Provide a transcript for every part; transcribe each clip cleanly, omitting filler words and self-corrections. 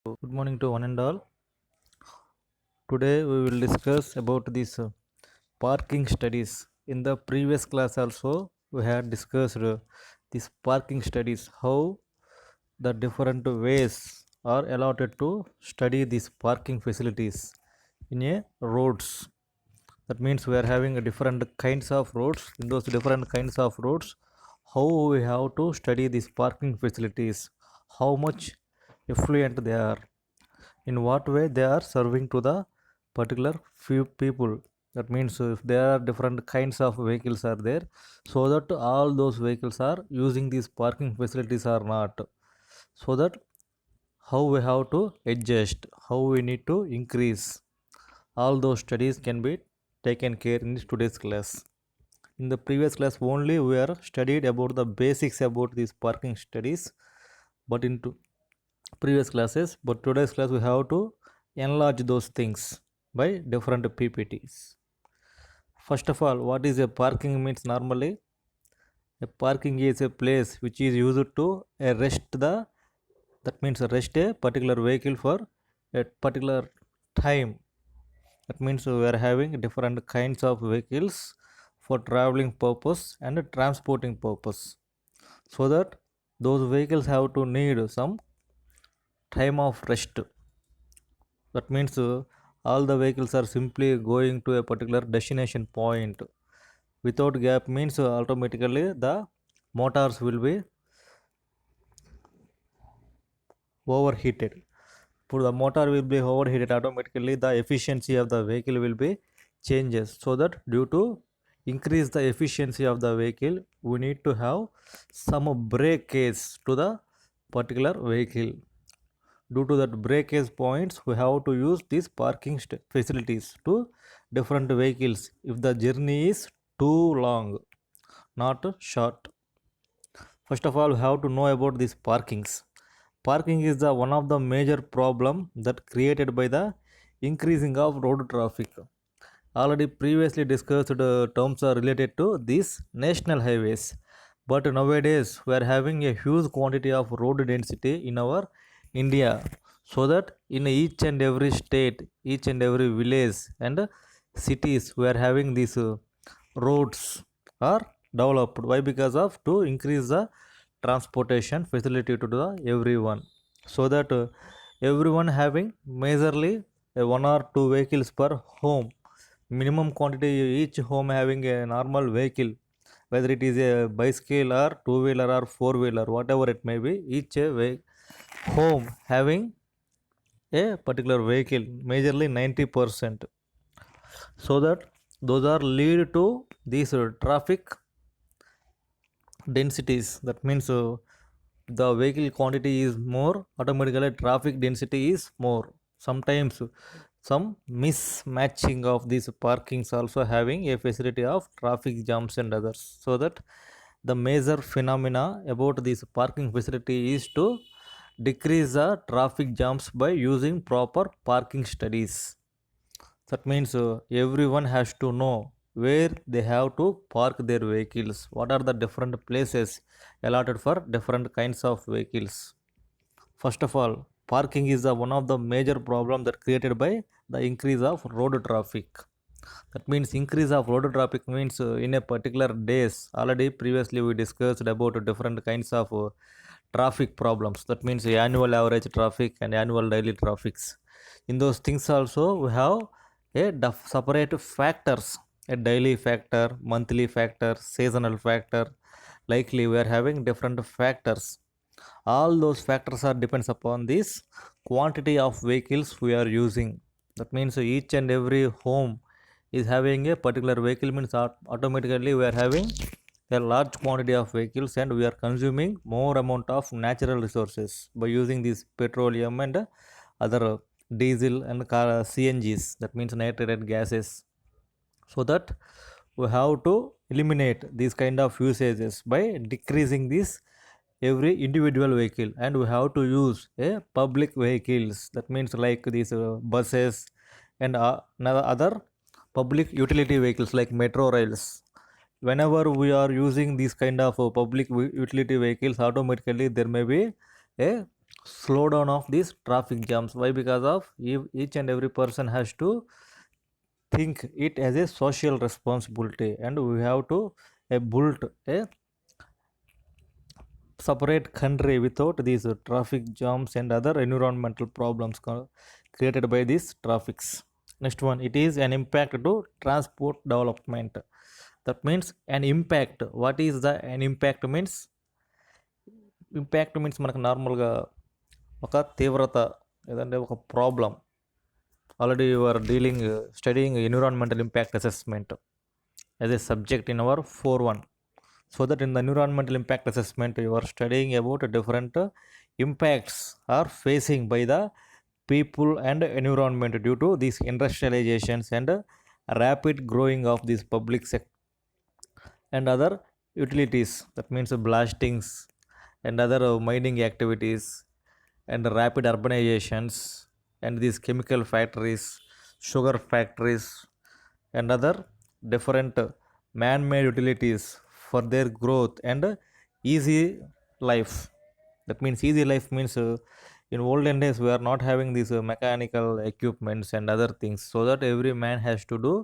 Good morning to one and all. Today we will discuss about these parking studies. In the previous class also we had discussed these parking studies, how the different ways are allotted to study these parking facilities in a roads. That means we are having a different kinds of roads. In those different kinds of roads, how we have to study these parking facilities, how much effluent they are, in what way they are serving to the particular few people. That means if there are different kinds of vehicles are there, so that all those vehicles are using these parking facilities or not, so that how we have to adjust, how we need to increase, all those studies can be taken care in today's class. In the previous class only we are studied about the basics about these parking studies, but into previous classes, but today's class we have to enlarge those things by different ppts. First of all, what is a parking means? Normally a parking is a place which is used to rest the, that means rest a particular vehicle for a particular time. That means we are having different kinds of vehicles for traveling purpose and transporting purpose, so that those vehicles have to need some time of rest. That means all the vehicles are simply going to a particular destination point without gap, means automatically the motors will be overheated. For the motor will be overheated, automatically the efficiency of the vehicle will be changes. So that due to increase the efficiency of the vehicle, we need to have some breakage to the particular vehicle. Due to that breakage points, we have to use these parking facilities to different vehicles if the journey is too long, not short. First of all, we have to know about these parkings. Parking is the one of the major problem that created by the increasing of road traffic. Already previously discussed terms are related to these national highways, but nowadays we are having a huge quantity of road density in our India, so that in each and every state, each and every village and cities, we are having these roads are developed. Why? Because of to increase the transportation facility to the everyone, so that everyone having majorly one or two vehicles per home. Minimum quantity, each home having a normal vehicle, whether it is a bicycle or two wheeler or four wheeler, whatever it may be, each home having a particular vehicle, majorly 90%, so that those are lead to these traffic densities. That means the vehicle quantity is more, automatically traffic density is more. Sometimes some mismatching of these parkings also having a facility of traffic jams and others, so that the major phenomena about this parking facility is to decrease the traffic jams by using proper parking studies. That means everyone has to know where they have to park their vehicles, what are the different places allotted for different kinds of vehicles. First of all, parking is one of the major problem that created by the increase of road traffic. That means increase of road traffic means in a particular days. Already previously we discussed about different kinds of traffic problems. That means annual average traffic and annual daily traffics. In those things also we have a separate factors, a daily factor, monthly factor, seasonal factor. Likely we are having different factors. All those factors are depends upon this quantity of vehicles we are using. That means each and every home is having a particular vehicle, means automatically we are having a large quantity of vehicles, and we are consuming more amount of natural resources by using this petroleum and other diesel and car cngs, that means nitrated gases. So that we have to eliminate these kind of usages by decreasing this every individual vehicle, and we have to use a public vehicles. That means like these buses and other public utility vehicles like metro rails. Whenever we are using these kind of public utility vehicles, automatically there may be a slowdown of these traffic jams. Why? Because of each and every person has to think it as a social responsibility, and we have to build a separate country without these traffic jams and other environmental problems created by these traffics. Next one, it is an impact to transport development. That means an impact. What is the an impact means? Impact means మనకు నార్మల్గా ఒక తీవ్రత లేదంటే ఒక problem. Already you are dealing studying environmental impact assessment as a subject in our 4.1. So that in the environmental impact assessment you are studying about different impacts are facing by the people and environment due to these industrializations and rapid growing of these public sector and other utilities. That means blastings and other mining activities and rapid urbanizations and these chemical factories, sugar factories and other different man-made utilities for their growth and easy life. That means easy life means in olden days we are not having these mechanical equipments and other things, so that every man has to do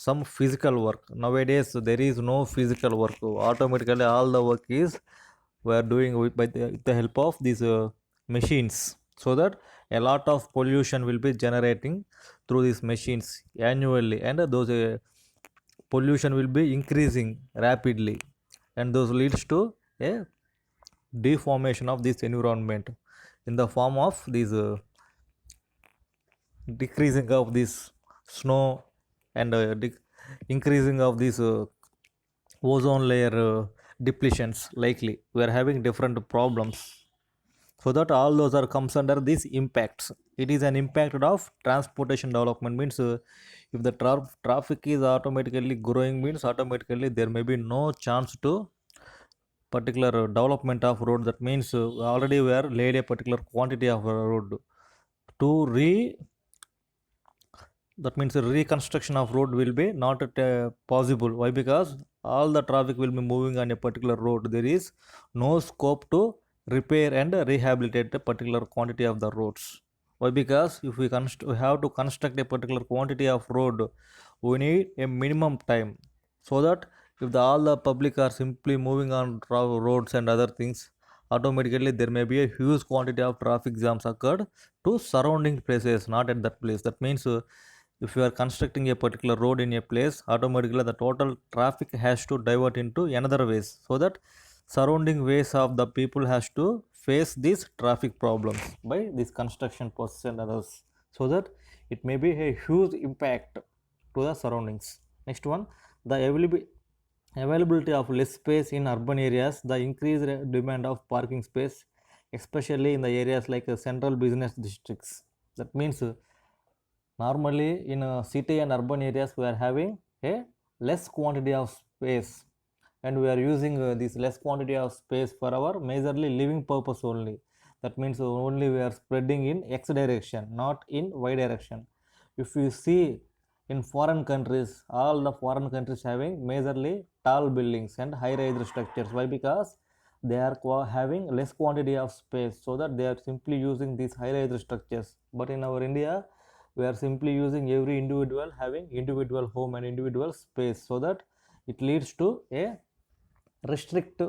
some physical work. Nowadays there is no physical work, automatically all the work is we are doing with the help of these machines, so that a lot of pollution will be generating through these machines annually, and those pollution will be increasing rapidly, and those leads to a deformation of this environment in the form of these decreasing of this snow and increasing of this ozone layer depletions. Likely we are having different problems, so that all those are comes under these impacts. It is an impact of transportation development means if the traffic is automatically growing means automatically there may be no chance to particular development of road. That means already we are laid a particular quantity of road to that means reconstruction of road will be not possible. Why? Because all the traffic will be moving on a particular road, there is no scope to repair and rehabilitate a particular quantity of the roads. Why? Because if we have to construct a particular quantity of road, we need a minimum time, so that if all the public are simply moving on roads and other things, automatically there may be a huge quantity of traffic jams occurred to surrounding places, not at that place. That means if you are constructing a particular road in a place, automatically the total traffic has to divert into another ways, so that surrounding ways of the people has to face these traffic problems by this construction process and others, so that it may be a huge impact to the surroundings. Next one, the availability of less space in urban areas, the increased demand of parking space, especially in the areas like central business districts. That means normally in city and urban areas we are having a less quantity of space, and we are using this less quantity of space for our majorly living purpose only. That means only we are spreading in x direction, not in y direction. If you see in foreign countries, all the foreign countries having majorly tall buildings and high rise structures. Why? Because they are having less quantity of space, so that they are simply using these high rise structures. But in our India we are simply using every individual having individual home and individual space, so that it leads to a restrict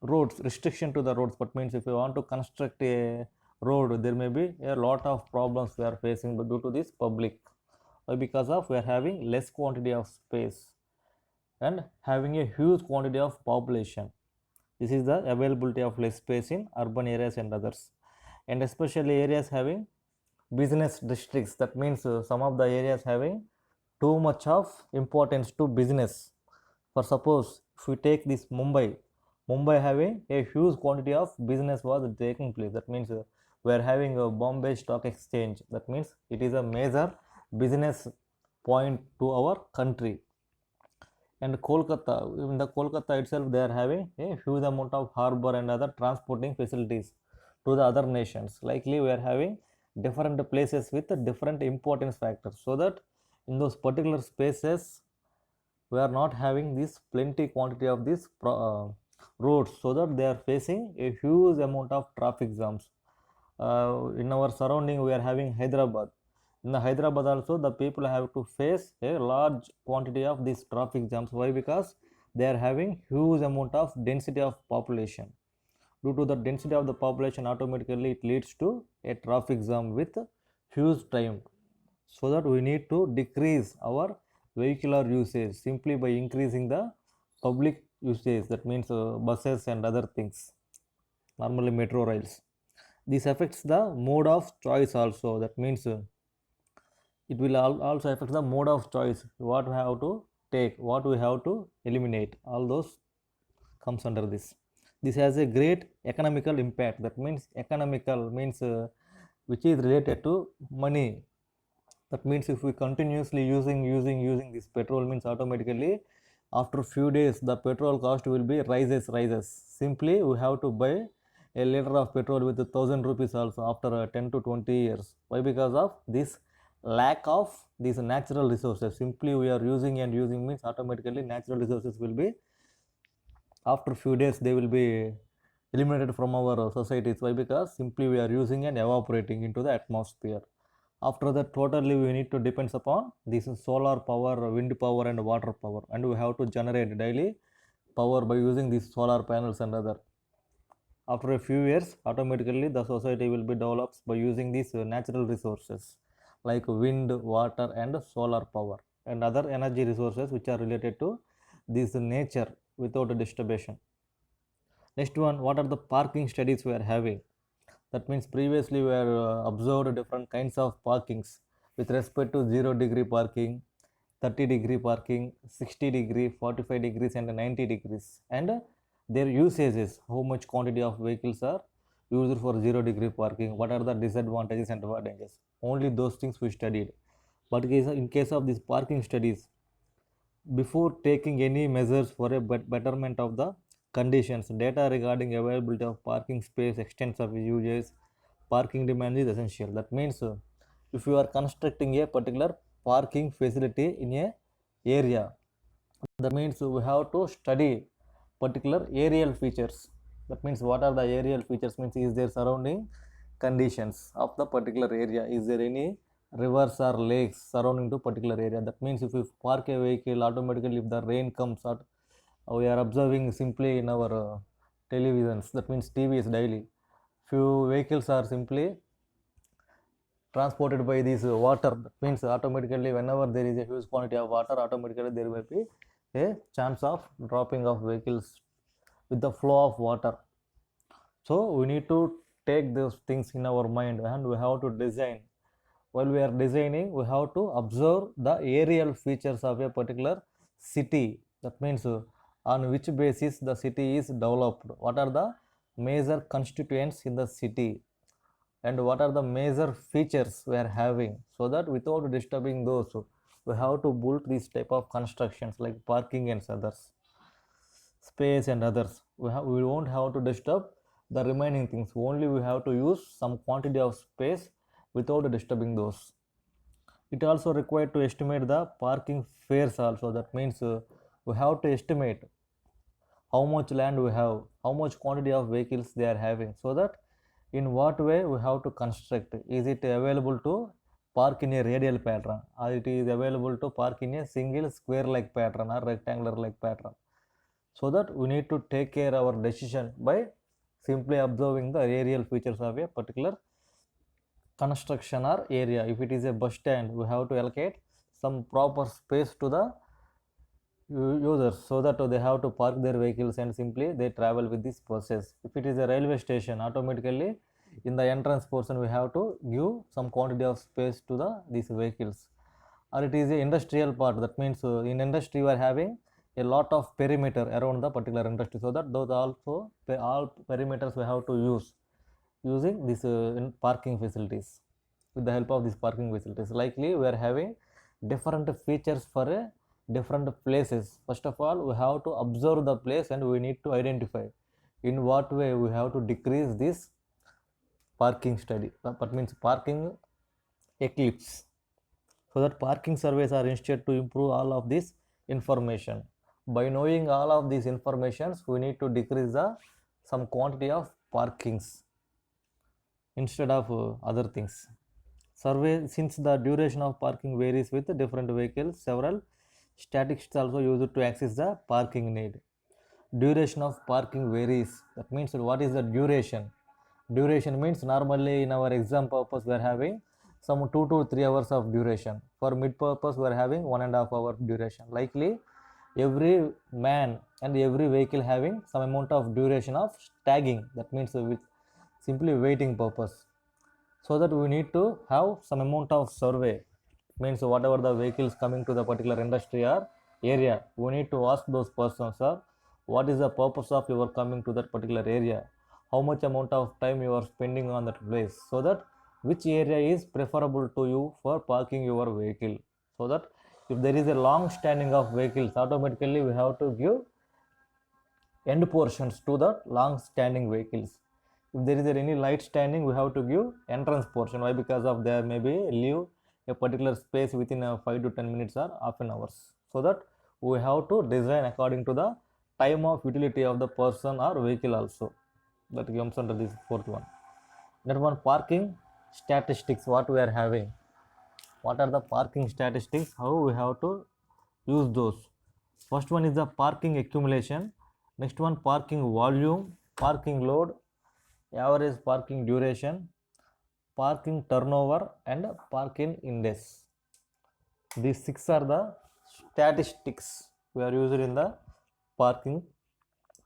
roads, restriction to the roads. But means if you want to construct a road, there may be a lot of problems we are facing due to this public. Why? Because of we are having less quantity of space and having a huge quantity of population. This is the availability of less space in urban areas and others, and especially areas having business districts. That means some of the areas having too much of importance to business. For suppose if we take this Mumbai having a huge quantity of business was taking place. That means we are having a Bombay Stock Exchange. That means it is a major business point to our country. And Kolkata, in the Kolkata itself they are having a huge amount of harbor and other transporting facilities to the other nations. Likely we are having different places with different importance factors, so that in those particular spaces we are not having this plenty quantity of these roads, so that they are facing a huge amount of traffic jams. In our surrounding we are having Hyderabad. In the Hyderabad also the people have to face a large quantity of these traffic jams. Why? Because they are having huge amount of density of population. Due to the density of the population, automatically it leads to a traffic jam with huge time. So that we need to decrease our vehicular usage simply by increasing the public usage. That means buses and other things, normally metro rails. This affects the mode of choice also. That means it will also affect the mode of choice, what we have to take, what we have to eliminate. All those comes under this has a great economical impact. That means economical means which is related to money. That means if we continuously using this petrol, means automatically after few days the petrol cost will be rises. Simply we have to buy a liter of petrol with 1,000 rupees also after 10 to 20 years. Why? Because of this lack of these natural resources. Simply we are using and using, means automatically natural resources will be, after few days they will be eliminated from our societies. Why? Because simply we are using and evaporating into the atmosphere. After that totally we need to depends upon this solar power, wind power and water power, and we have to generate daily power by using these solar panels and other. After a few years automatically the society will be developed by using these natural resources like wind, water and solar power and other energy resources which are related to this nature without disturbance. Next one, what are the parking studies we are having? That means previously we are observed different kinds of parkings with respect to 0 degree parking, 30-degree parking, 60 degree, 45 degrees and 90 degrees, and their usages, how much quantity of vehicles are used for 0 degree parking, what are the disadvantages and advantages. Only those things we studied. But in case of these parking studies, before taking any measures for a betterment of the conditions, data regarding availability of parking space, extents of uses, parking demand is essential. That means if you are constructing a particular parking facility in a area, that means we have to study particular aerial features. That means what are the aerial features, means is there surrounding conditions of the particular area, is there any rivers or lakes surrounding to particular area. That means if you park a vehicle, automatically if the rain comes out, we are observing simply in our televisions, that means TVs daily, few vehicles are simply transported by this water. That means automatically whenever there is a huge quantity of water, automatically there will be a chance of dropping of vehicles with the flow of water. So we need to take those things in our mind and we have to design. While we are designing, we have to observe the aerial features of a particular city. That means on which basis the city is developed, what are the major constituents in the city, and what are the major features we are having, so that without disturbing those we have to build these type of constructions like parking and others, space and others. We won't have to disturb the remaining things, only we have to use some quantity of space without disturbing those. It also required to estimate the parking fares also. That means we have to estimate how much land we have, how much quantity of vehicles they are having, so that in what way we have to construct. Is it available to park in a radial pattern, or it is available to park in a single square like pattern or rectangular like pattern. So that we need to take care our decision by simply observing the aerial features of a particular construction or area. If it is a bus stand, we have to allocate some proper space to the users, so that they have to park their vehicles and simply they travel with this process. If it is a railway station, automatically in the entrance portion we have to give some quantity of space to the these vehicles. Or it is a industrial part, that means in industry we are having a lot of perimeter around the particular industry, so that those also all perimeters we have to use using this in parking facilities. With the help of these parking facilities, likely we are having different features for a different places. First of all, we have to observe the place and we need to identify in what way we have to decrease this parking study. That means parking eclipse. So that parking surveys are instead to improve all of this information. By knowing all of these informations, we need to decrease the some quantity of parkings. instead of other things. Survey, since the duration of parking varies with different vehicles, several statistics also used to access the parking need. Duration of parking varies. That means what is the duration? Duration means normally in our exam purpose we are having some 2 to 3 hours of duration. For mid purpose we are having 1.5 hour duration. Likely every man and every vehicle having some amount of duration of tagging. That means with simply waiting purpose. So that we need to have some amount of survey. Means whatever the vehicles coming to the particular industry or area, we need to ask those persons, sir, what is the purpose of your coming to that particular area, how much amount of time you are spending on that place, so that which area is preferable to you for parking your vehicle. So that if there is a long standing of vehicles, automatically we have to give end portions to the long standing vehicles. If there is any light standing, we have to give entrance portion. Why? Because of there may be leave a particular space within 5 to 10 minutes or half an hours. So that we have to design according to the time of utility of the person or vehicle also. That comes under this fourth one. That one, parking statistics, what we are having. What are the parking statistics? How we have to use those? First one is the parking accumulation. Next one, parking volume, parking load, average parking duration, parking turnover, and parking index. These six are the statistics we are using in the parking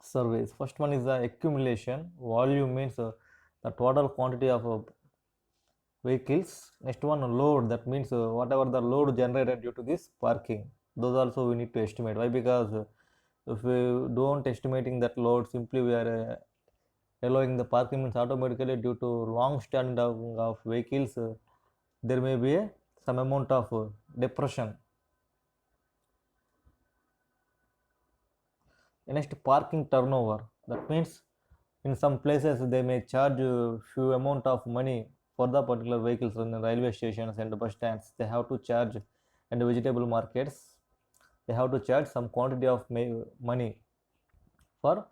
surveys. First one is the accumulation. Volume means the total quantity of vehicles. Next one, load, that means whatever the load generated due to this parking, those also we need to estimate. Why? Because if we don't estimating that load, simply we are allowing the parking, means automatically due to long standing of vehicles, there may be some amount of depression. Next, parking turnover, that means in some places they may charge few amount of money for the particular vehicles in the railway stations and bus stands. They have to charge, and vegetable markets, they have to charge some quantity of money for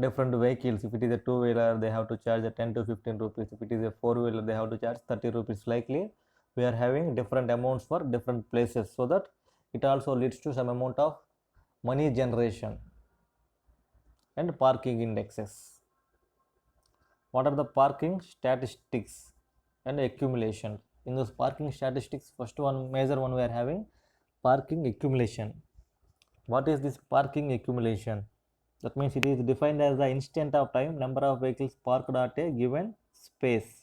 different vehicles. If it is a two-wheeler, they have to charge 10 to 15 rupees. If it is a four-wheeler, they have to charge 30 rupees. Likely we are having different amounts for different places, so that it also leads to some amount of money generation. And parking indexes. What are the parking statistics and accumulation? In those parking statistics, first one, major one, we are having parking accumulation. What is this parking accumulation? That means it is defined as the instant of time number of vehicles parked at a given space.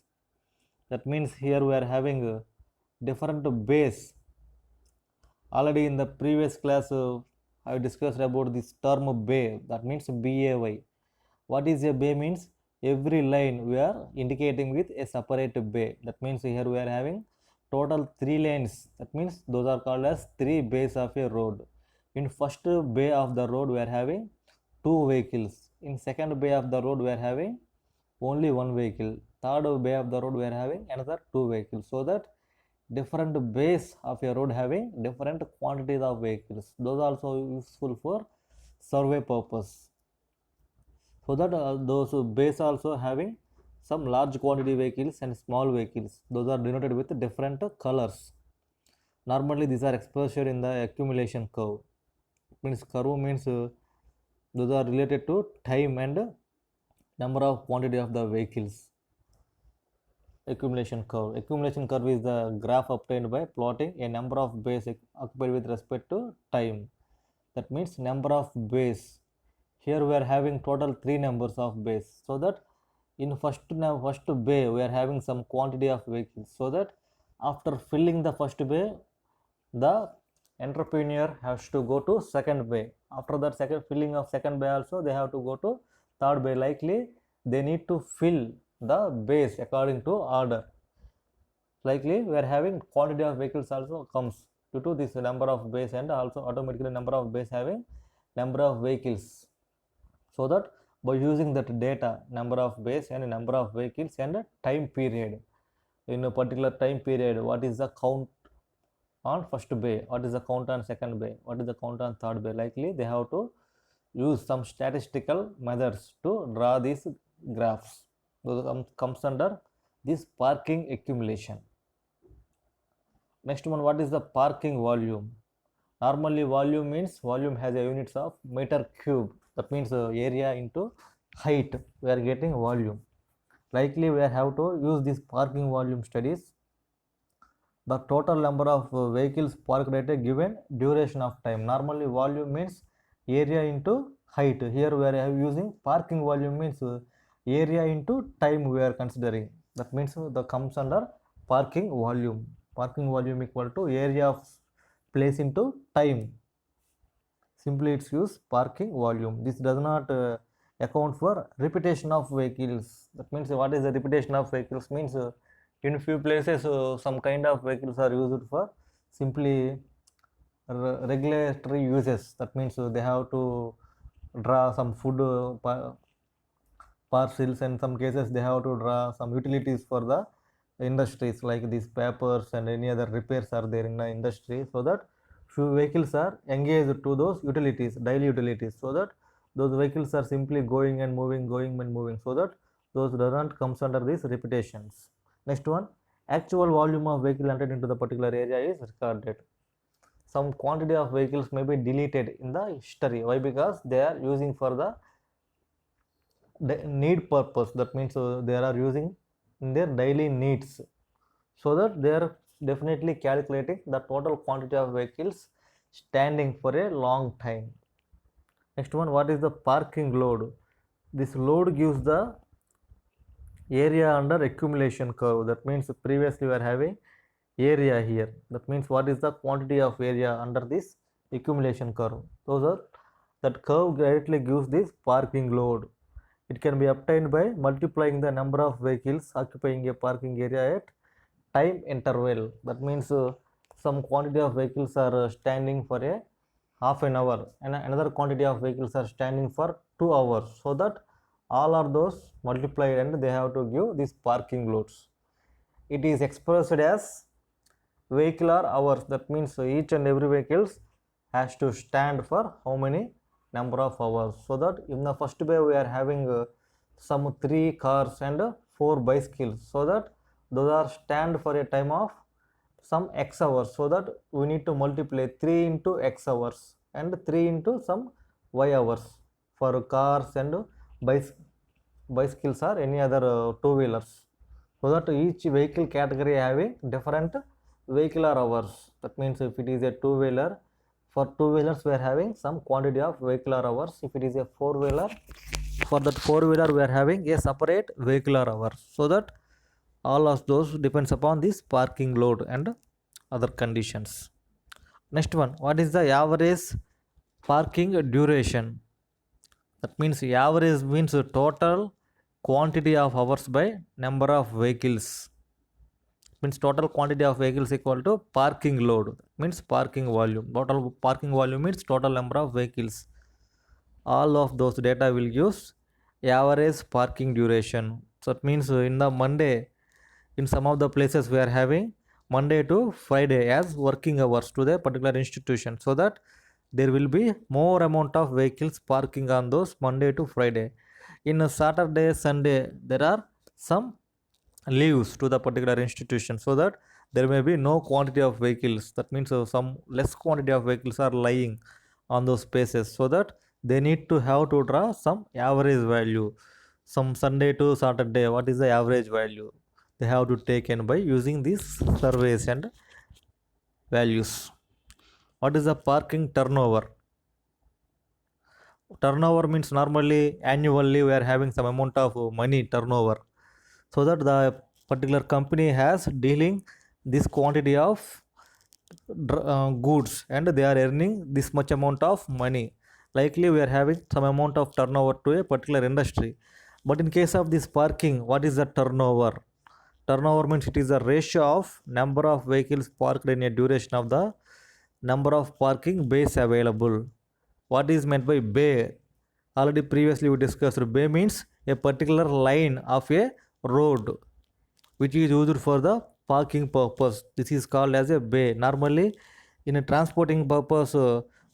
That means here we are having a different base. Already in the previous class, I discussed about this term bay. That means BAY. What is a bay? Means every line we are indicating with a separate bay. That means here we are having total 3 lanes. That means those are called as 3 bays of a road. In first bay of the road we are having 2 vehicles. In second bay of the road we are having only 1 vehicle. Third bay of the road we are having another 2 vehicles. So that different bays of a road having different quantities of vehicles. Those are also useful for survey purpose. So that those bays also having some large quantity vehicles and small vehicles. Those are denoted with different colors. Normally these are expressed in the accumulation curve. Means curve means those are related to time and number of quantity of the vehicles. Accumulation curve. Accumulation curve is the graph obtained by plotting a number of bays occupied with respect to time. That means number of bays. Here we are having total 3 numbers of bays. So that in first bay we are having some quantity of vehicles. So that after filling the first bay, the entrepreneur has to go to second bay. After that second filling of second bay also, they have to go to third bay. Likely they need to fill the bays according to order. Likely we are having quantity of vehicles also comes due to this number of bays, and also automatically number of bays having number of vehicles. So that by using that data, number of bays and number of vehicles and time period, in a particular time period, what is the count on first bay, what is the count on second bay, what is the count on third bay. Likely they have to use some statistical methods to draw these graphs. Those comes under this parking accumulation. Next one, what is the parking volume? Normally volume means volume has a units of meter cube. That means area into height. We are getting volume. Likely we have to use this parking volume studies. The total number of vehicles parked at a given duration of time. Normally volume means area into height. Here we are using parking volume means area into time we are considering. That means the comes under parking volume. Parking volume equal to area of place into time. Simply it's use parking volume. This does not account for repetition of vehicles. That means what is the repetition of vehicles means in few places some kind of vehicles are used for simply regulatory uses. That means they have to draw some food parcels, and some cases they have to draw some utilities for the industries like these papers and any other repairs are there in the industry, so that few vehicles are engaged to those utilities, daily utilities, so that those vehicles are simply going and moving, so that those doesn't comes under these repetitions. Next one, actual volume of vehicle entered into the particular area is recorded. Some quantity of vehicles may be deleted in the history. Why? Because they are using for the need purpose. That means they are using in their daily needs, so that they are definitely calculating the total quantity of vehicles standing for a long time. Next one, what is the parking load? This load gives the area under accumulation curve. That means previously we are having area here. That means what is the quantity of area under this accumulation curve? Those are that curve directly gives this parking load. It can be obtained by multiplying the number of vehicles occupying a parking area at time interval. That means some quantity of vehicles are standing for a half an hour and another quantity of vehicles are standing for 2 hours, so that all are those multiplied and they have to give these parking loads. It is expressed as vehicular hours. That means each and every vehicles has to stand for how many number of hours, so that in the first bay we are having some 3 cars and 4 bicycles, so that those are stand for a time of some x hours, so that we need to multiply 3 into x hours and 3 into some y hours for cars and bicycles or any other two wheelers, so that each vehicle category having different vehicular hours. That means if it is a two wheeler, for two wheelers we are having some quantity of vehicular hours. If it is a four wheeler, for that four wheeler we are having a separate vehicular hours, so that all of those depends upon this parking load and other conditions. Next one, what is the average parking duration? That means average means total quantity of hours by number of vehicles. Means total quantity of vehicles equal to parking load, means parking volume. Total parking volume means total number of vehicles. All of those data will use average parking duration. So it means in the Monday, in some of the places we are having Monday to Friday as working hours to the particular institution, so that there will be more amount of vehicles parking on those Monday to Friday. In a Saturday Sunday there are some leaves to the particular institution, so that there may be no quantity of vehicles. That means some less quantity of vehicles are lying on those spaces, so that they need to have to draw some average value. Some Sunday to Saturday, what is the average value they have to take in by using these surveys and values. What is the parking turnover? Turnover means normally annually we are having some amount of money turnover, so that the particular company has dealing this quantity of goods and they are earning this much amount of money. Likely we are having some amount of turnover to a particular industry. But in case of this parking, what is the turnover? Turnover means it is the ratio of number of vehicles parked in a duration of the number of parking bays available. What is meant by bay? Already previously we discussed, bay means a particular line of a road which is used for the parking purpose. This is called as a bay. Normally in a transporting purpose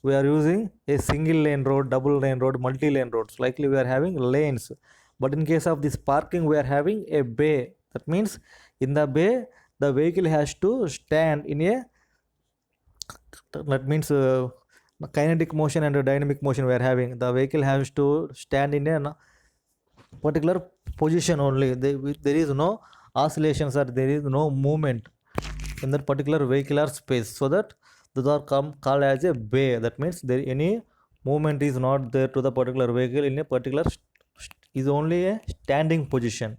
we are using a single lane road, double lane road, multi lane roads. Likely we are having lanes, but in case of this parking we are having a bay. That means in the bay, the vehicle has to stand in a, that means kinetic motion and dynamic motion we are having. The vehicle has to stand in a particular position only. There is no oscillations or there is no movement in that particular vehicle or space, so that those are called as a bay. That means there any movement is not there to the particular vehicle in a particular is only a standing position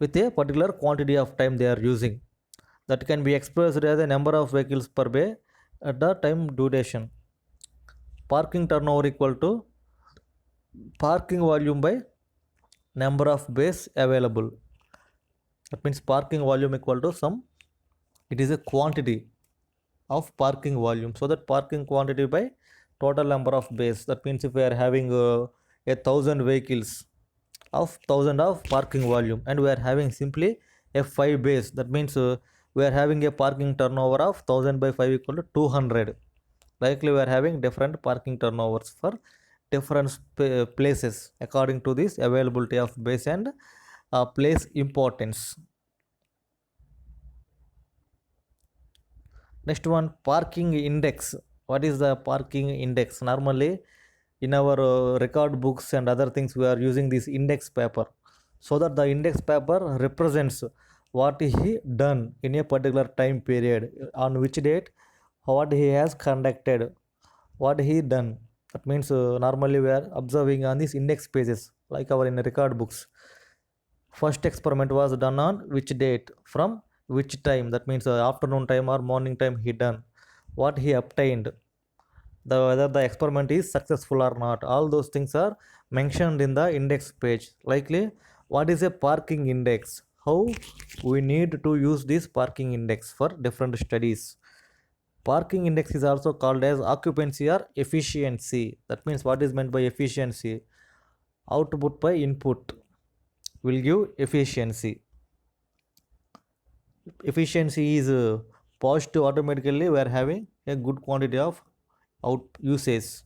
with a particular quantity of time they are using, that can be expressed as a number of vehicles per bay at the time duration. Parking turnover equal to parking volume by number of bays available. That means parking volume equal to some, it is a quantity of parking volume, so that parking quantity by total number of bays. That means if we are having 1,000 vehicles of 1,000 of parking volume and we are having simply a 5 bays, that means we are having a parking turnover of 1,000 by 5 equal to 200. Likely we are having different parking turnovers for different places according to this availability of base and place importance. Next one, parking index. What is the parking index? Normally in our record books and other things we are using this index paper, so that the index paper represents what he done in a particular time period, on which date what he has conducted, what he done. That means normally we are observing on these index pages like our in record books. First experiment was done on which date, from which time, that means afternoon time or morning time he done, what he obtained, the whether the experiment is successful or not, all those things are mentioned in the index page. Likely what is a parking index, how we need to use this parking index for different studies. Parking index is also called as occupancy or efficiency. That means what is meant by efficiency, output by input will give efficiency. Efficiency is positive, automatically we are having a good quantity of out usage.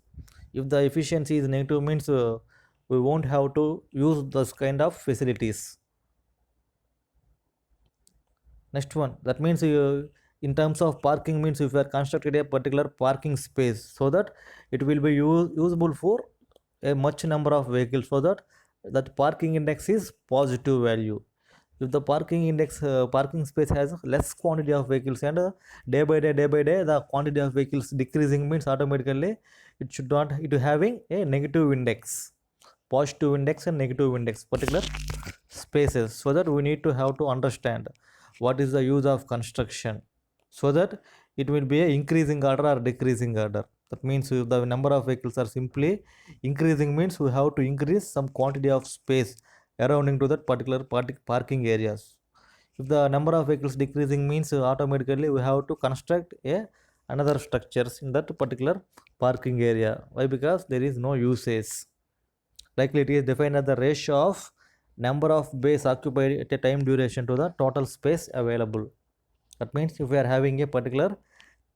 If the efficiency is negative means we won't have to use those kind of facilities. Next one, that means in terms of parking means if you are constructed a particular parking space, so that it will be usable for a much number of vehicles, so that that parking index is positive value. If the parking index parking space has less quantity of vehicles and day by day the quantity of vehicles decreasing means automatically it should not, it having a negative index, positive index and negative index particular spaces, so that we need to have to understand what is the use of construction, so that it will be a increasing order or decreasing order. That means if the number of vehicles are simply increasing means we have to increase some quantity of space surrounding to that particular parking areas. If the number of vehicles decreasing means automatically we have to construct a another structures in that particular parking area. Why? Because there is no usage. Likely it is defined as the ratio of number of bays occupied at a time duration to the total space available. That means if we are having a particular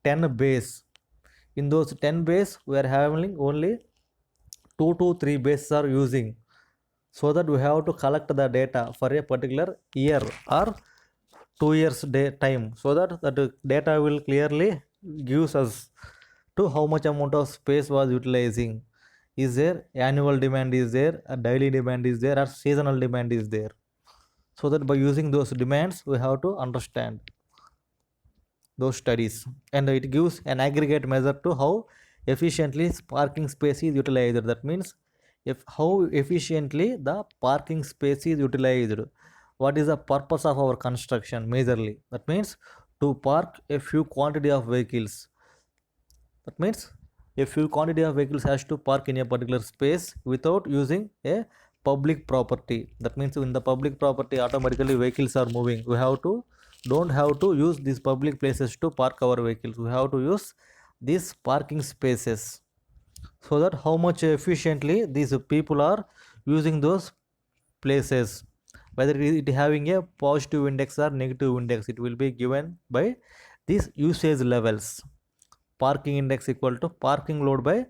10 bays, in those 10 bays we are having only 2 to 3 bays are using, so that we have to collect the data for a particular year or 2 years day time, so that that data will clearly gives us to how much amount of space was utilizing. Is there annual demand, is there a daily demand, is there or seasonal demand is there, so that by using those demands we have to understand those studies, and it gives an aggregate measure to how efficiently parking space is utilized. That means if how efficiently the parking space is utilized, what is the purpose of our construction majorly, that means to park a few quantity of vehicles. That means a few quantity of vehicles has to park in a particular space without using a public property. That means in the public property automatically vehicles are moving, we have to don't have to use these public places to park our vehicles, we have to use these parking spaces, so that how much efficiently these people are using those places, whether it having a positive index or negative index, it will be given by these usage levels. Parking index equal to parking load by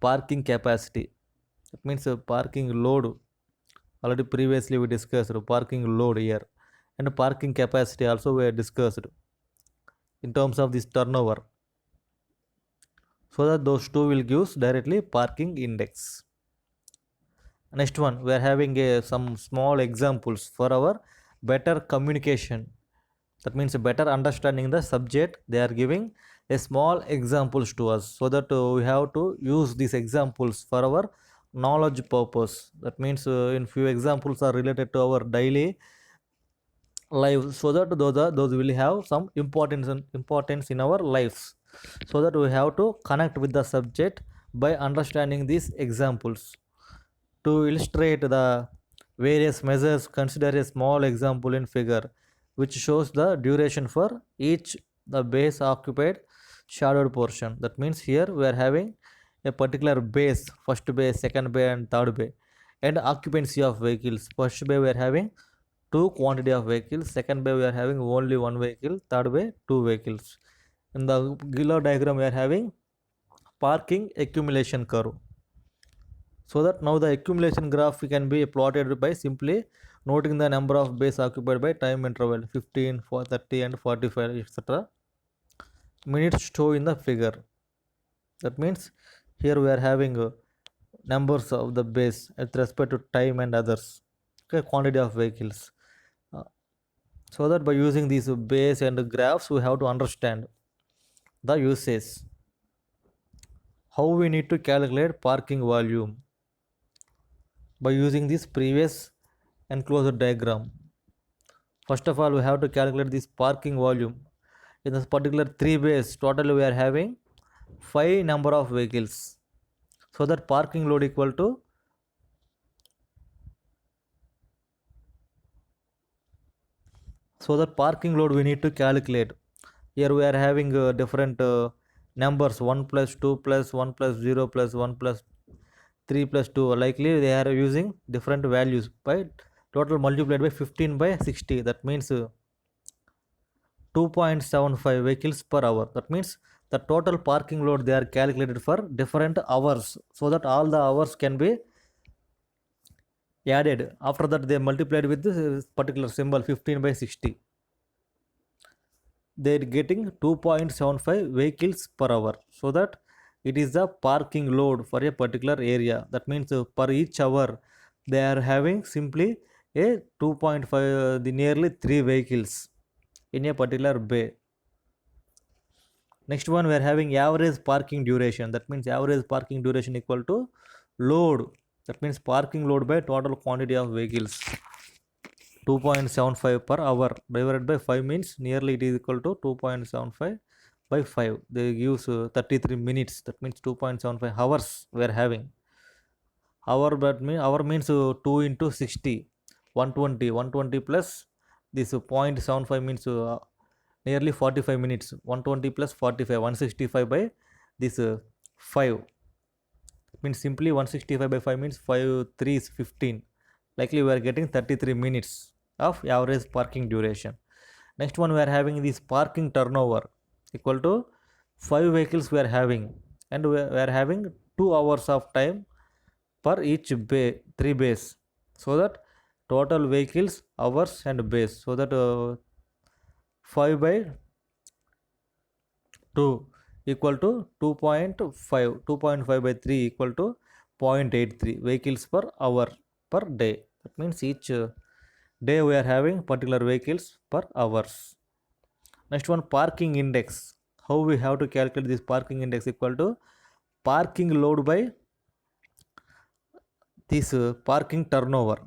parking capacity. That means parking load Already previously we discussed parking load here, and parking capacity also we discussed in terms of this turnover, so that those two will give directly parking index. Next one, we are having some small examples for our better communication. That means a better understanding the subject. They are giving a small examples to us, so that we have to use these examples for our knowledge purpose. That means in few examples are related to our daily life, so that those will have some importance in our lives, so that we have to connect with the subject by understanding these examples. To illustrate the various measures, consider a small example in figure which shows the duration for each the base occupied shadowed portion. That means here we are having a particular base, first bay, second bay, and third bay, and occupancy of vehicles. First bay we are having two quantity of vehicles, second bay we are having only one vehicle, third bay two vehicles. In the below diagram we are having parking accumulation curve, so that now the accumulation graph can be plotted by simply noting the number of bays occupied by time interval 15, 30 and 45 etc. minutes shown in the figure. That means here we are having numbers of the base with respect to time and others, okay, quantity of vehicles. Uh, so that by using these base and graphs we have to understand the usage, how we need to calculate parking volume by using this previous enclosure diagram. First of all, we have to calculate this parking volume. In this particular three bays, total we are having 5 number of vehicles. So that parking load equal to parking load we need to calculate. Here we are having different numbers 1 plus 2 plus 1 plus 0 plus 1 plus 3 plus 2. Likely they are using different values by total multiplied by 15 by 60. That means 2.75 vehicles per hour. That means the total parking load they are calculated for different hours, so that all the hours can be added. After that they multiplied with this particular symbol 15 by 60. They are getting 2.75 vehicles per hour, so that it is the parking load for a particular area. That means per each hour they are having simply a 2.5 the nearly 3 vehicles in a particular bay. Next one, we are having average parking duration. That means average parking duration equal to load. That means parking load by total quantity of vehicles. 2.75 per hour divided by 5 means nearly it is equal to 2.75 by 5. They gives 33 minutes. That means 2.75 hours we are having. Hour means 2 into 60, 120. 120 plus this 0.75 means nearly 45 minutes. 120 plus 45, 165 by this 5. Means simply 165 by 5 means 5 3 is 15. Likely we are getting 33 minutes of average parking duration. Next one, we are having this parking turnover equal to 5 vehicles we are having, and we are having 2 hours of time per each bay, 3 bays, so that total vehicles, hours and bays, so that 5 by 2 equal to 2.5, 2.5 by 3 equal to 0.83 vehicles per hour per day. That means each day we are having particular vehicles per hours. Next one, parking index. How we have to calculate this parking index equal to parking load by this parking turnover.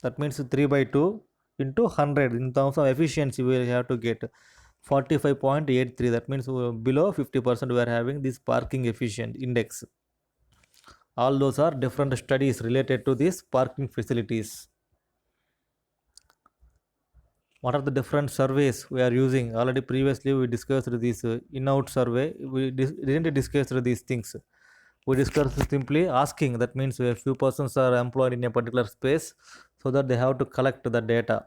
That means 3 by 2 into 100. In terms of efficiency we have to get 45.83. That means below 50% we are having this parking efficient index. All those are different studies related to these parking facilities. What are the different surveys we are using? Already previously we discussed this in-out survey. We didn't discuss these things. We discussed simply asking. That means a few persons are employed in a particular space, so that they have to collect the data.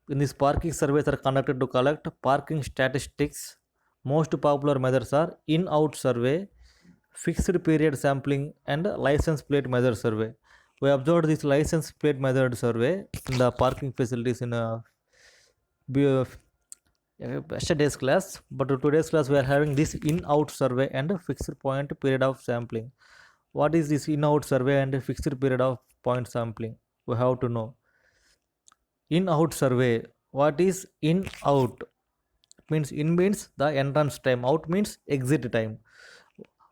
In these parking surveys are conducted to collect parking statistics. Most popular methods are in-out survey, fixed period sampling and license plate method survey. We observed this license plate method survey in the parking facilities in yesterday's class, but today's class we are having this in-out survey and fixed point period of sampling. What is this in-out survey and fixed period of point sampling? We have to know. In-out survey. What is in-out? Means in means the entrance time, out means exit time.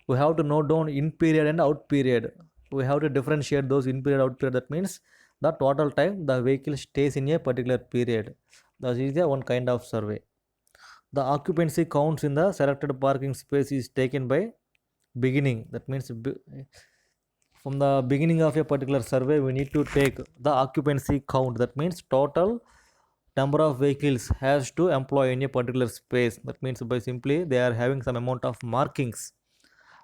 We have to note down in period and out period. We have to differentiate those in period, out period. That means the total time the vehicle stays in a particular period. That is the one kind of survey. The occupancy counts in the selected parking space is taken by beginning. That means from the beginning of a particular survey we need to take the occupancy count. That means total number of vehicles has to employ in a particular space. That means by simply they are having some amount of markings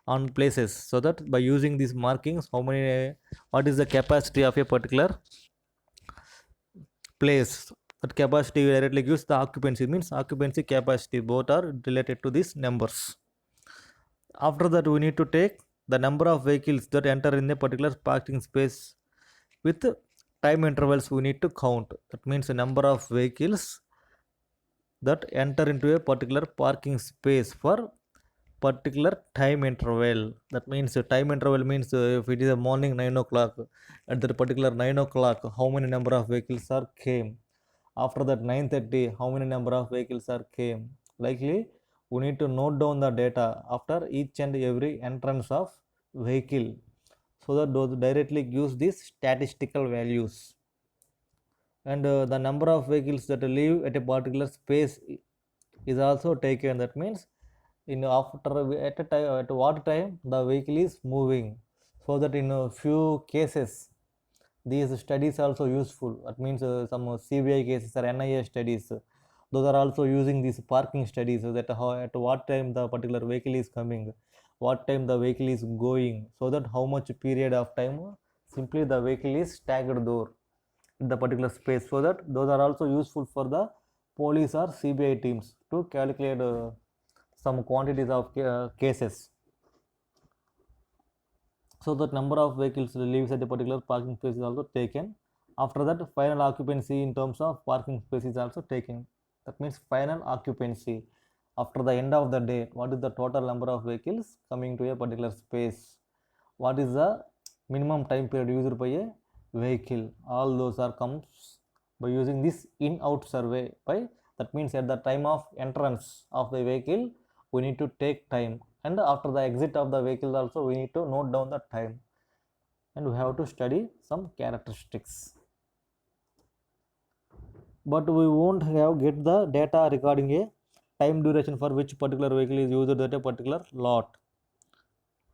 on places, so that by using these markings how many, what is the capacity of a particular place. That capacity directly gives the occupancy, means occupancy capacity both are related to these numbers. After that we need to take the number of vehicles that enter in a particular parking space with time intervals we need to count. That means the number of vehicles that enter into a particular parking space for particular time interval. That means time interval means if it is a morning 9 o'clock, at that particular 9 o'clock how many number of vehicles are came. After that 9:30 how many number of vehicles are came. Likely we need to note down the data after each and every entrance of vehicle, so that those directly gives these statistical values. And the number of vehicles that live at a particular space is also taken. That means in after at a time, at what time the vehicle is moving, so that in a few cases these studies also useful. That means some CBI cases or NIA studies, those are also using these parking studies, so that how at what time the particular vehicle is coming, what time the vehicle is going, so that how much period of time simply the vehicle is staggered door in the particular space, so that those are also useful for the police or CBI teams to calculate some quantities of cases. So that number of vehicles leaves at a particular parking space is also taken. After that final occupancy in terms of parking space is also taken. That means final occupancy after the end of the day, what is the total number of vehicles coming to a particular space, what is the minimum time period used by a vehicle. All those are comes by using this in out survey. By that means at the time of entrance of the vehicle we need to take time, and after the exit of the vehicle also we need to note down the time, and we have to study some characteristics. But we won't have get the data regarding a time duration for which particular vehicle is used at a particular lot.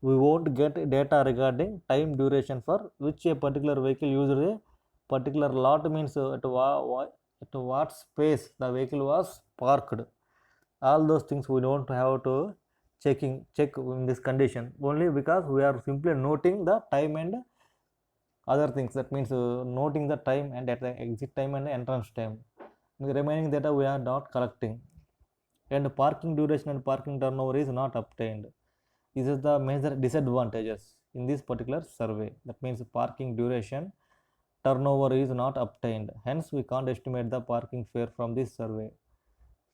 We won't get data regarding time duration for which a particular vehicle used a particular lot, means at what space the vehicle was parked. All those things we don't have to check in this condition, only because we are simply noting the time and other things. That means noting the time and at the exit time and entrance time. The remaining data we are not collecting, and parking duration and parking turnover is not obtained. This is the major disadvantages in this particular survey. That means parking duration, turnover is not obtained, hence we can't estimate the parking fare from this survey.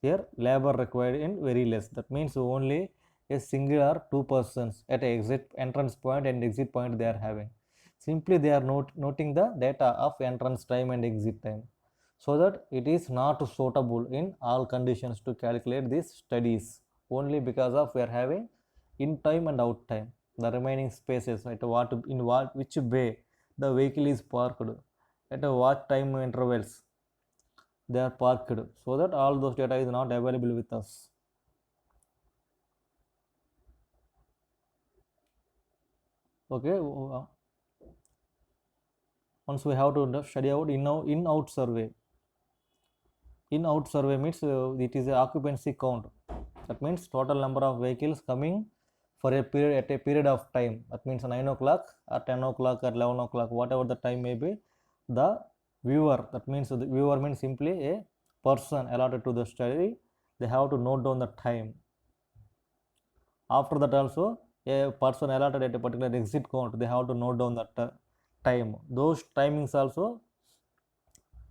Here labor required in very less. That means only a single or two persons at exit entrance point and exit point they are having. Simply they are noting the data of entrance time and exit time, so that it is not suitable in all conditions to calculate these studies, only because of we are having in time and out time. The remaining spaces at what in what which bay the vehicle is parked, at what time intervals they are parked, so that all those data is not available with us. Okay, once we have to study out in out survey. In out survey means it is a occupancy count. That means total number of vehicles coming for a period at a period of time. That means 9 o'clock or 10 o'clock or 11 o'clock, whatever the time may be. The viewer, that means the viewer means simply a person allotted to the study, they have to note down the time. After that also a person allotted at a particular exit count, they have to note down that time. Those timings also,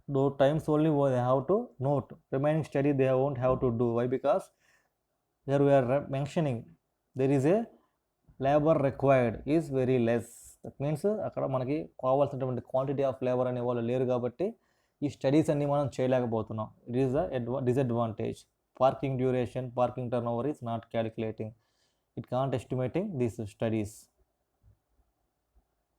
those times only they have to note. Remaining study they won't have to do. Why? Because here we are mentioning there is a labor required is very less. That means అక్కడ మనకి కావాల్సినటువంటి quantity of labour అనే వాళ్ళు లేరు కాబట్టి ఈ studies అన్ని మనం చేయలేకపోతున్నాం. It is the disadvantage. Parking duration, parking turn over is not calculating, it can't estimating these studies.